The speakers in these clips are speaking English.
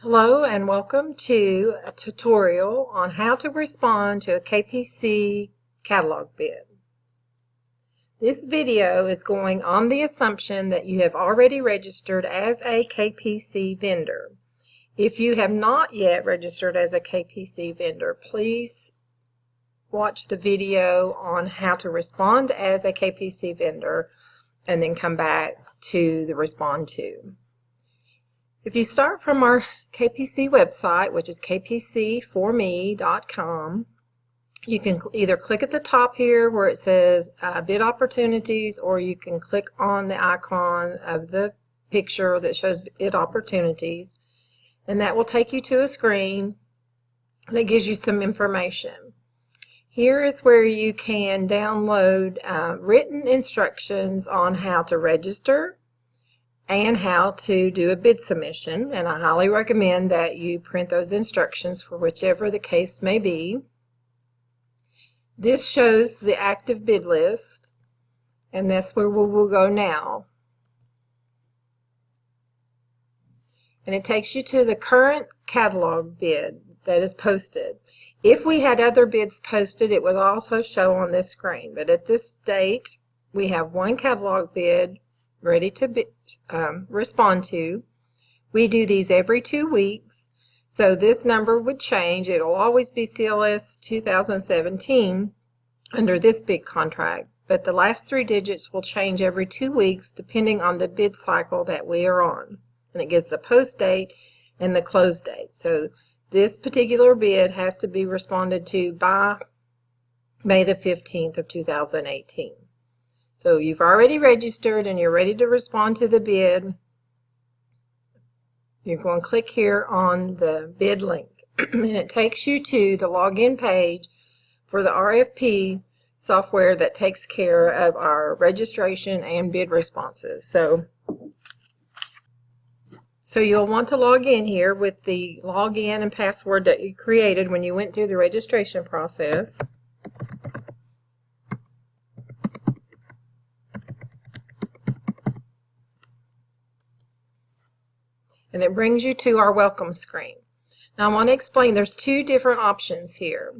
Hello and welcome to a tutorial on how to respond to a KPC catalog bid. This video is going on the assumption that you have already registered as a KPC vendor. If you have not yet registered as a KPC vendor, please watch the video on how to respond as a KPC vendor and then come back to the respond to. If you start from our KPC website, which is kpcforme.com, you can either click at the top here where it says bid opportunities, or you can click on the icon of the picture that shows bid opportunities, and that will take you to a screen that gives you some information. Here is where you can download written instructions on how to register and how to do a bid submission, and I highly recommend that you print those instructions for whichever the case may be. This shows the active bid list, and that's where we will go now. And it takes you to the current catalog bid that is posted. If we had other bids posted, it would also show on this screen, but at this date we have one catalog bid ready to respond to. We do these every 2 weeks, so this number would change. It'll always be CLS 2017 under this bid contract, but the last 3 digits will change every 2 weeks depending on the bid cycle that we are on, and it gives the post date and the close date. So this particular bid has to be responded to by May the 15th of 2018. So you've already registered and you're ready to respond to the bid. You're going to click here on the bid link and it takes you to the login page for the RFP software that takes care of our registration and bid responses. So you'll want to log in here with the login and password that you created when you went through the registration process. And it brings you to our welcome screen. Now I want to explain, there's 2 different options here.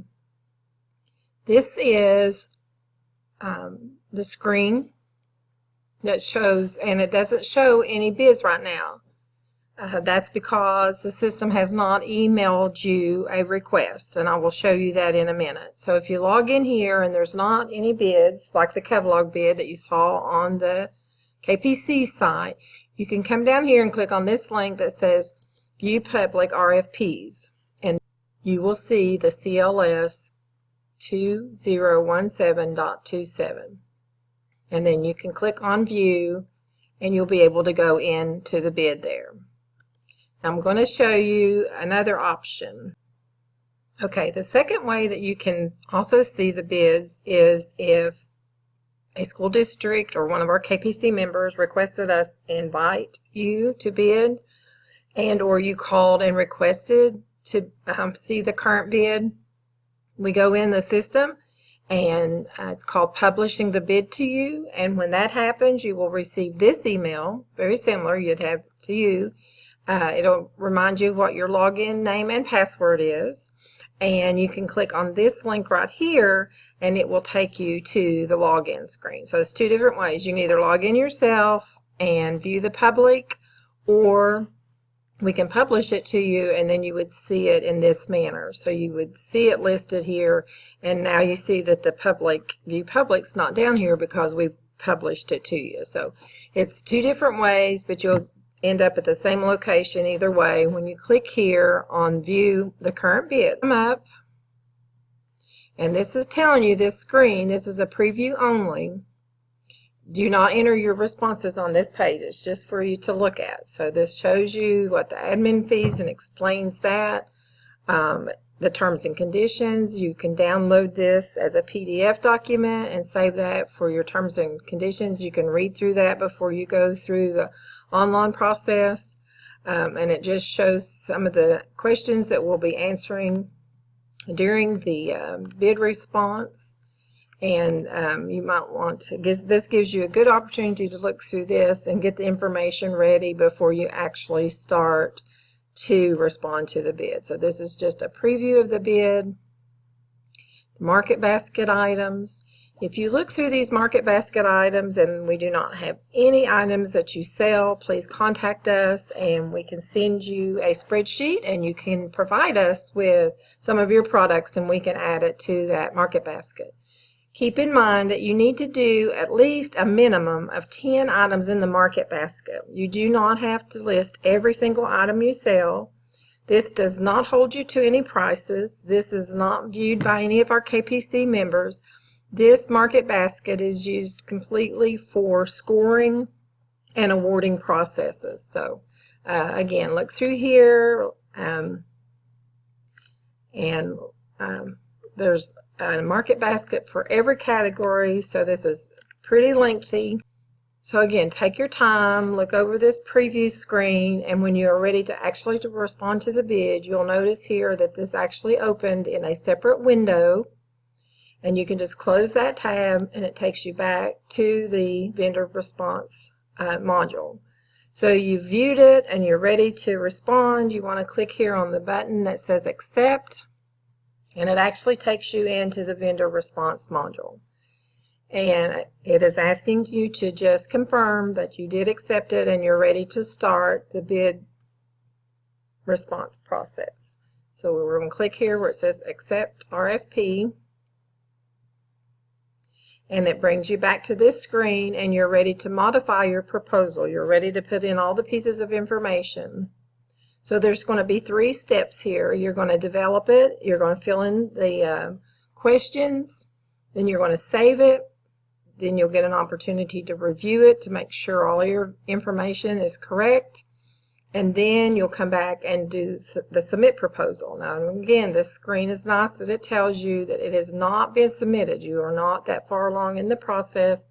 This is the screen that shows, and it doesn't show any bids right now. That's because the system has not emailed you a request, and I will show you that in a minute. So if you log in here and there's not any bids, like the catalog bid that you saw on the KPC site, you can come down here and click on this link that says View Public RFPs, and you will see the CLS 2017.27. And then you can click on View and you'll be able to go into the bid there. I'm going to show you another option. Okay, the second way that you can also see the bids is if a school district or one of our KPC members requested us invite you to bid, and or you called and requested to see the current bid. We go in the system and it's called publishing the bid to you, and when that happens you will receive this email, very similar you'd have to you. It'll remind you what your login name and password is, and you can click on this link right here and it will take you to the login screen. So it's 2 different ways. You can either log in yourself and view the public, or we can publish it to you and then you would see it in this manner. So you would see it listed here, and now you see that the view public's not down here because we've published it to you. So it's 2 different ways, but you'll end up at the same location either way. When you click here on View the Current Bid, come up, and this is telling you, this screen, this is a preview only. Do not enter your responses on this page. It's just for you to look at. So this shows you what the admin fees and explains that. The terms and conditions, you can download this as a PDF document and save that for your terms and conditions. You can read through that before you go through the online process, and it just shows some of the questions that we'll be answering during the bid response. And you might want to, this gives you a good opportunity to look through this and get the information ready before you actually start to respond to the bid. So this is just a preview of the bid. Market basket items. If you look through these market basket items and we do not have any items that you sell, please contact us and we can send you a spreadsheet and you can provide us with some of your products and we can add it to that market basket. Keep in mind that you need to do at least a minimum of 10 items in the market basket. You do not have to list every single item you sell. This does not hold you to any prices. This is not viewed by any of our KPC members. This market basket is used completely for scoring and awarding processes. So again, look through here there's a market basket for every category. So this is pretty lengthy. So again, take your time, look over this preview screen, and when you are ready to actually respond to the bid, you'll notice here that this actually opened in a separate window. And you can just close that tab and it takes you back to the vendor response module. So you viewed it and you're ready to respond. You want to click here on the button that says accept and it actually takes you into the vendor response module. And it is asking you to just confirm that you did accept it and you're ready to start the bid response process. So we're going to click here where it says accept RFP. And it brings you back to this screen and you're ready to modify your proposal. You're ready to put in all the pieces of information. So there's going to be 3 steps here. You're going to develop it, you're going to fill in the questions, then you're going to save it, then you'll get an opportunity to review it to make sure all your information is correct. And then you'll come back and do the submit proposal. Now again, this screen is nice that it tells you that it has not been submitted. You are not that far along in the process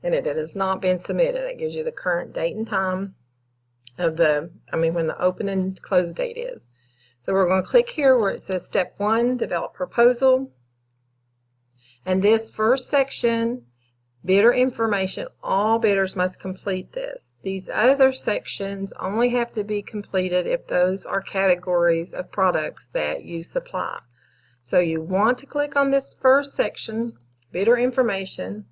and it has not been submitted. It gives you the current date and time of when the open and close date is. So we're going to click here where it says step 1, develop proposal. And this first section, bidder information, all bidders must complete this. These other sections only have to be completed if those are categories of products that you supply. So you want to click on this first section, bidder information,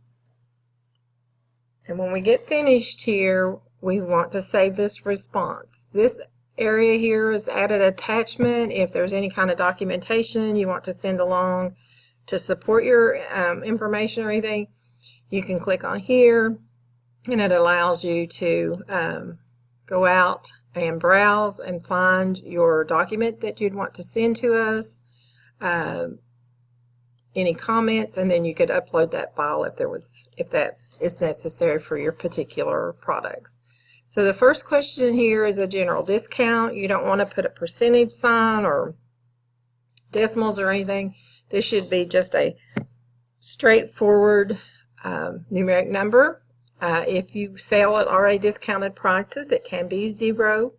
and when we get finished here, we want to save this response. This area here is added attachment. If there's any kind of documentation you want to send along to support your information or anything, you can click on here and it allows you to go out and browse and find your document that you'd want to send to us, any comments, and then you could upload that file if that is necessary for your particular products. So the first question here is a general discount. You don't want to put a percentage sign or decimals or anything. This should be just a straightforward numeric number. If you sell at already discounted prices, it can be 0.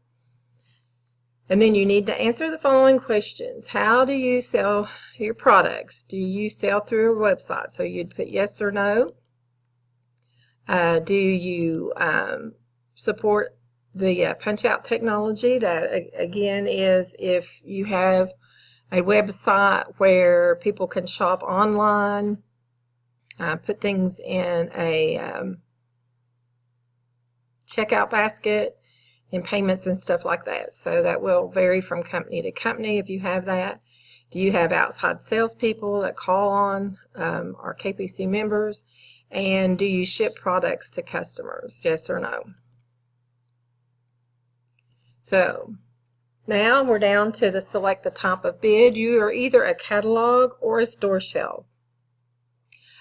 And then you need to answer the following questions. How do you sell your products? Do you sell through a website? So you'd put yes or no. Do you support the punch-out technology? That again is if you have a website where people can shop online, put things in a checkout basket and payments and stuff like that. So that will vary from company to company if you have that. Do you have outside salespeople that call on our KPC members? And do you ship products to customers? Yes or no? So now we're down to the select the type of bid. You are either a catalog or a store shelf.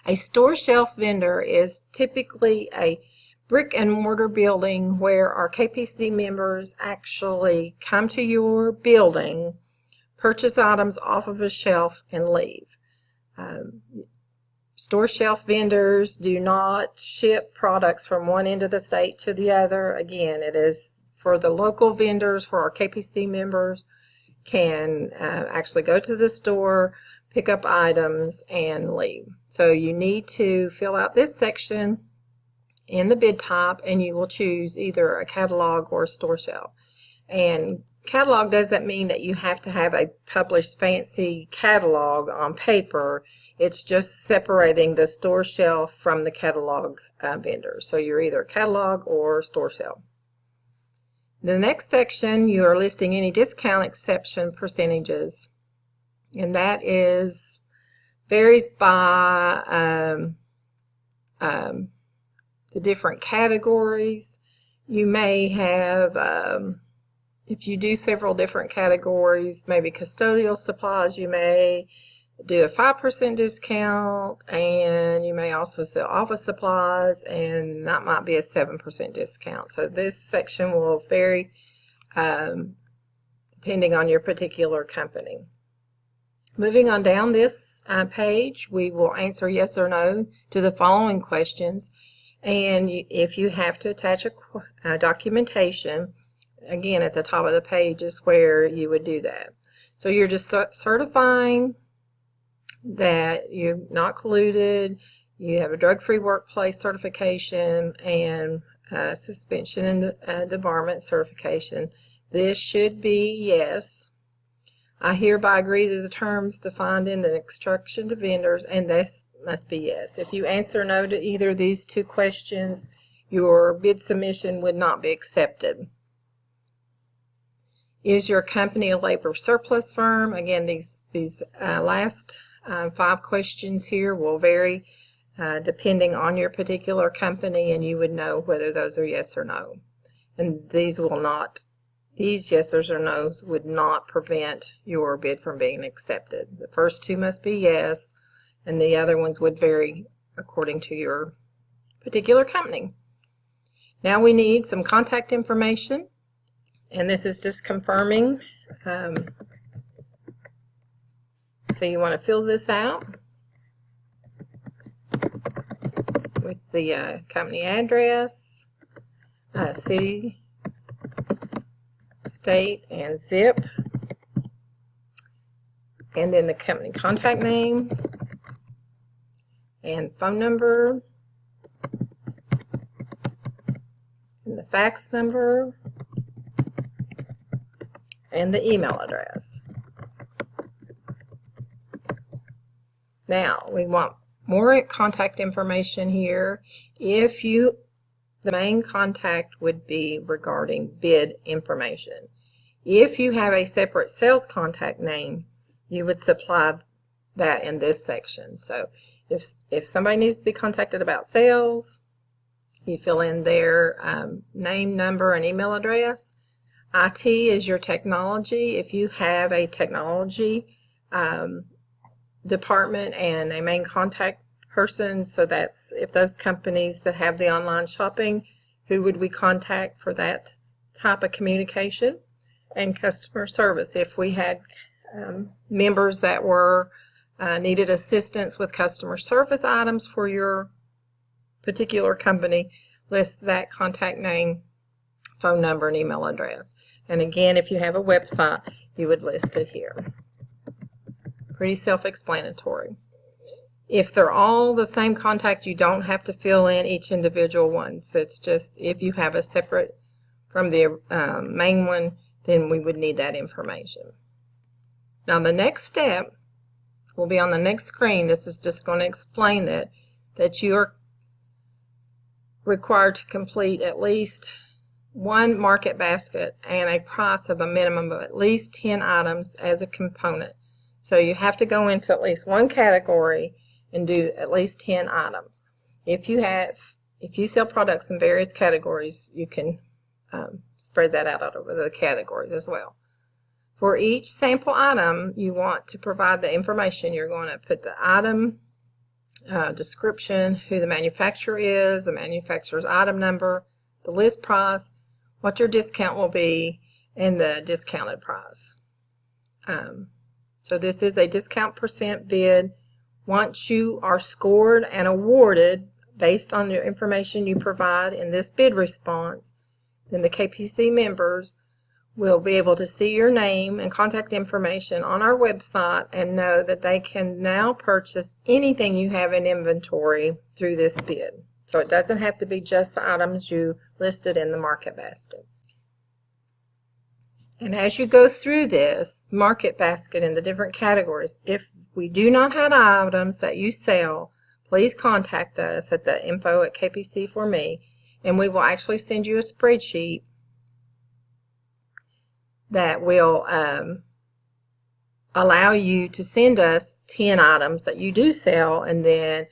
A store shelf vendor is typically a brick and mortar building where our KPC members actually come to your building, purchase items off of a shelf, and leave. Store shelf vendors do not ship products from one end of the state to the other. Again, it is for the local vendors, for our KPC members, can actually go to the store, pick up items, and leave. So you need to fill out this section in the bid type, and you will choose either a catalog or a store shelf. And Catalog doesn't mean that you have to have a published fancy catalog on paper. It's just separating the store shelf from the catalog vendor. So you're either catalog or store shelf. The next section, you are listing any discount exception percentages, and that varies by the different categories. You may have, if you do several different categories, maybe custodial supplies, you may do a 5% discount, and you may also sell office supplies, and that might be a 7% discount. So this section will vary depending on your particular company. Moving on down this page, we will answer yes or no to the following questions, and if you have to attach a documentation, again, at the top of the page is where you would do that. So you're just certifying that you're not colluded, you have a drug-free workplace certification, and suspension and debarment certification. This should be yes. I hereby agree to the terms defined in the instruction to vendors, and this must be yes. If you answer no to either of these two questions, your bid submission would not be accepted. Is your company a labor surplus firm? Again, these last 5 questions here will vary depending on your particular company, and you would know whether those are yes or no. And these yeses or no's would not prevent your bid from being accepted. The first 2 must be yes, and the other ones would vary according to your particular company. Now we need some contact information, and this is just confirming. So you want to fill this out with the company address, city, state, and zip, and then the company contact name and phone number and the fax number and the email address. Now we want more contact information here. The main contact would be regarding bid information. If you have a separate sales contact name, you would supply that in this section. So if somebody needs to be contacted about sales, you fill in their name, number, and email address. IT is your technology. If you have a technology department and a main contact person, so that's if those companies that have the online shopping, who would we contact for that type of communication? And customer service, if we had members that were needed assistance with customer service items for your particular company, list that contact name, phone number, and email address. And again, if you have a website, you would list it here. Pretty self-explanatory. If they're all the same contact, you don't have to fill in each individual ones. That's just if you have a separate from the main one, then we would need that information. Now the next step will be on the next screen. This is just going to explain that you are required to complete at least one market basket and a price of a minimum of at least 10 items as a component. So you have to go into at least one category and do at least 10 items. If you sell products in various categories, you can spread that out over the categories as well. For each sample item, you want to provide the information. You're going to put the item description, who the manufacturer is, the manufacturer's item number, the list price, what your discount will be, and the discounted price. So this is a discount percent bid. Once you are scored and awarded based on the information you provide in this bid response, then the KPC members will be able to see your name and contact information on our website and know that they can now purchase anything you have in inventory through this bid. So it doesn't have to be just the items you listed in the market basket. And as you go through this market basket in the different categories, if we do not have items that you sell, please contact us at the info@KPC for me, and we will actually send you a spreadsheet that will allow you to send us 10 items that you do sell, and then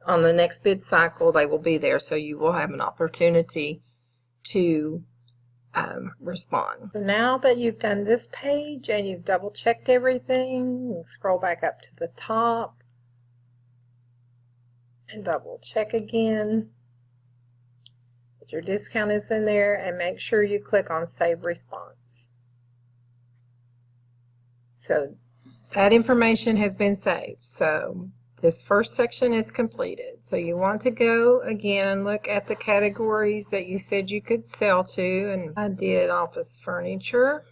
on the next bid cycle they will be there, so you will have an opportunity to respond. So now that you've done this page and you've double checked everything, you scroll back up to the top and double check again that your discount is in there, and make sure you click on Save Response. So that information has been saved. So this first section is completed. So you want to go again and look at the categories that you said you could sell to, and I did office furniture.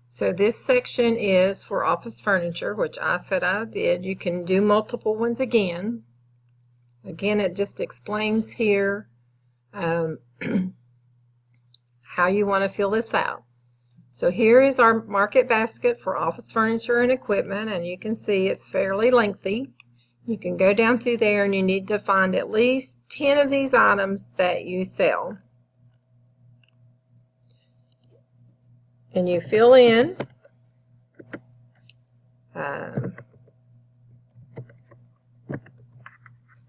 So this section is for office furniture, which I said I did. You can do multiple ones again. Again, it just explains here how you want to fill this out. So here is our market basket for office furniture and equipment, and you can see it's fairly lengthy. You can go down through there and you need to find at least 10 of these items that you sell. And you fill in the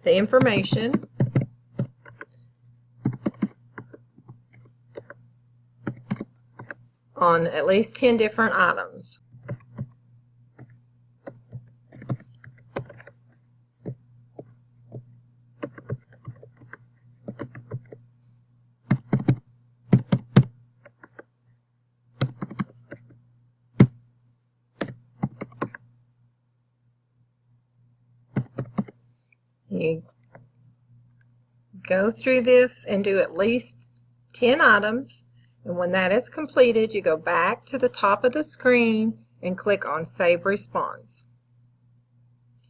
information on at least 10 different items. You go through this and do at least 10 items. And when that is completed, you go back to the top of the screen and click on Save Response.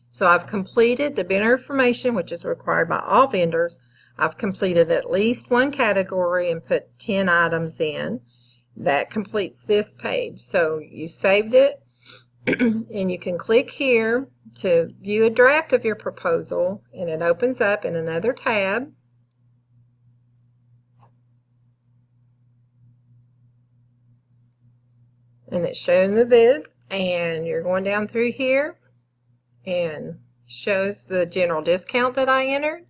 So I've completed the bidder information, which is required by all vendors. I've completed at least one category and put 10 items in. That completes this page. So you saved it, and you can click here to view a draft of your proposal, and it opens up in another tab. And it's showing the bid, and you're going down through here and shows the general discount that I entered.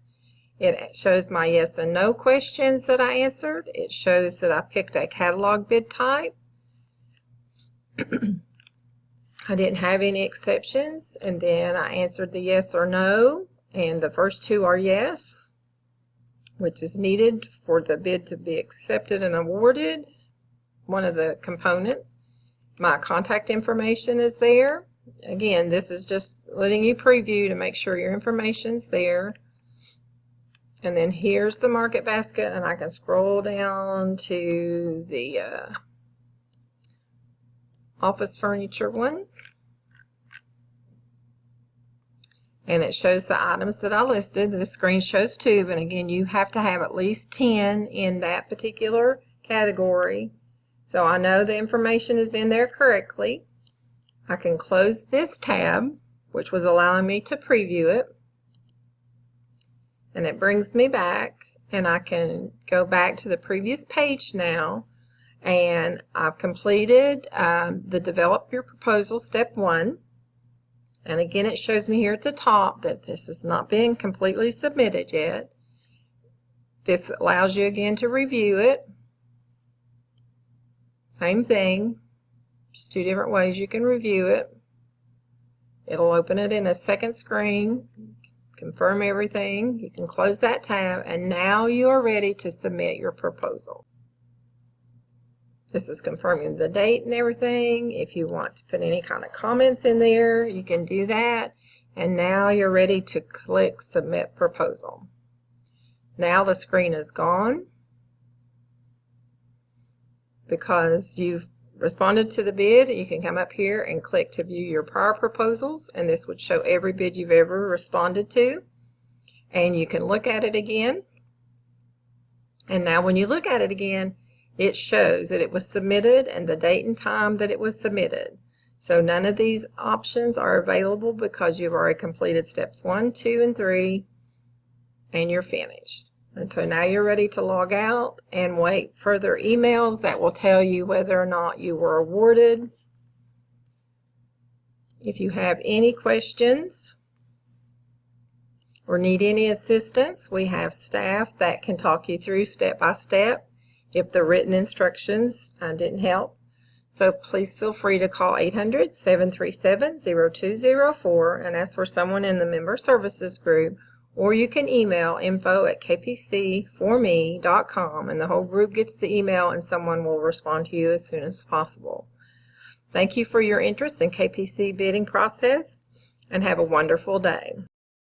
It shows my yes and no questions that I answered. It shows that I picked a catalog bid type. I didn't have any exceptions, and then I answered the yes or no, and the first two are yes, which is needed for the bid to be accepted and awarded, one of the components. My contact information is there. Again, this is just letting you preview to make sure your information's there. And then here's the market basket, and I can scroll down to the office furniture one. And it shows the items that I listed. The screen shows 2, but again, you have to have at least 10 in that particular category. So I know the information is in there correctly. I can close this tab, which was allowing me to preview it. And it brings me back, and I can go back to the previous page now. And I've completed the Develop Your Proposal Step 1. And again, it shows me here at the top that this has not been completely submitted yet. This allows you again to review it. Same thing, just 2 different ways you can review it. It'll open it in a second screen, confirm everything. You can close that tab, and now you are ready to submit your proposal. This is confirming the date and everything. If you want to put any kind of comments in there, you can do that. And now you're ready to click Submit Proposal. Now the screen is gone, because you've responded to the bid. You can come up here and click to view your prior proposals, and this would show every bid you've ever responded to. And you can look at it again. And now when you look at it again, it shows that it was submitted and the date and time that it was submitted. So none of these options are available because you've already completed steps 1, 2, and 3, and you're finished. And so now you're ready to log out and wait for further emails that will tell you whether or not you were awarded. If you have any questions or need any assistance, we have staff that can talk you through step by step if the written instructions didn't help. So please feel free to call 800-737-0204 and ask for someone in the member services group, or you can email info@kpcforme.com and the whole group gets the email and someone will respond to you as soon as possible. Thank you for your interest in KPC bidding process and have a wonderful day.